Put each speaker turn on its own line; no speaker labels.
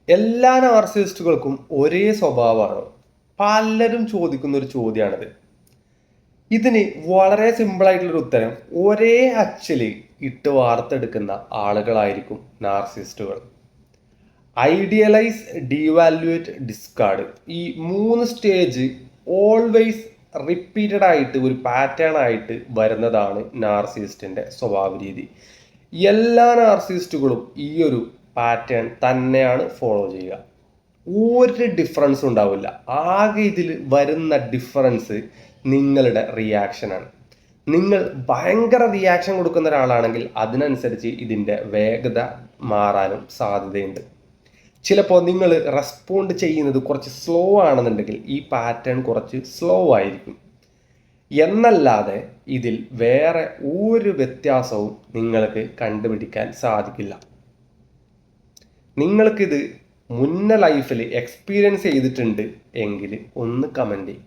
എല്ലാ നാർസിസിസ്റ്റുകൾക്കും ഒരേ സ്വഭാവമാണ്. പലരും ചോദിക്കുന്ന ഒരു ചോദ്യമാണിത്. ഇതിന് വളരെ സിമ്പിളായിട്ടുള്ളൊരു ഉത്തരം, ഒരേ അച്ചിൽ ഇട്ട് വാർത്തെടുക്കുന്ന ആളുകളായിരിക്കും നാർസിസ്റ്റുകൾ. ഐഡിയലൈസ്, ഡീവാലുവേറ്റ്, ഡിസ്കാർഡ്, ഈ 3 സ്റ്റേജ് ഓൾവേസ് റിപ്പീറ്റഡ് ആയിട്ട് ഒരു പാറ്റേൺ ആയിട്ട് വരുന്നതാണ് നാർസിസ്റ്റിന്റെ സ്വഭാവ രീതി. എല്ലാ നാർസിസ്റ്റുകളും ഈ ഒരു പാറ്റേൺ തന്നെയാണ് ഫോളോ ചെയ്യുക. ഒരു ഡിഫറൻസ് ഉണ്ടാവില്ല. ആകെ ഇതിൽ വരുന്ന ഡിഫറൻസ് നിങ്ങളുടെ റിയാക്ഷനാണ്. നിങ്ങൾ ഭയങ്കര റിയാക്ഷൻ കൊടുക്കുന്ന ഒരാളാണെങ്കിൽ അതിനനുസരിച്ച് ഇതിൻ്റെ വേഗത മാറാനും സാധ്യതയുണ്ട്. ചിലപ്പോൾ നിങ്ങൾ റെസ്പോണ്ട് ചെയ്യുന്നത് കുറച്ച് സ്ലോ ആണെന്നുണ്ടെങ്കിൽ ഈ പാറ്റേൺ കുറച്ച് സ്ലോ ആയിരിക്കും. എന്നല്ലാതെ ഇതിൽ വേറെ ഒരു വ്യത്യാസവും നിങ്ങൾക്ക് കണ്ടുപിടിക്കാൻ സാധിക്കില്ല. നിങ്ങൾക്കിത് മുന്നേ ലൈഫിൽ എക്സ്പീരിയൻസ് ചെയ്തിട്ടുണ്ട് എങ്കിൽ ഒന്ന് കമൻറ്റ് ചെയ്യും.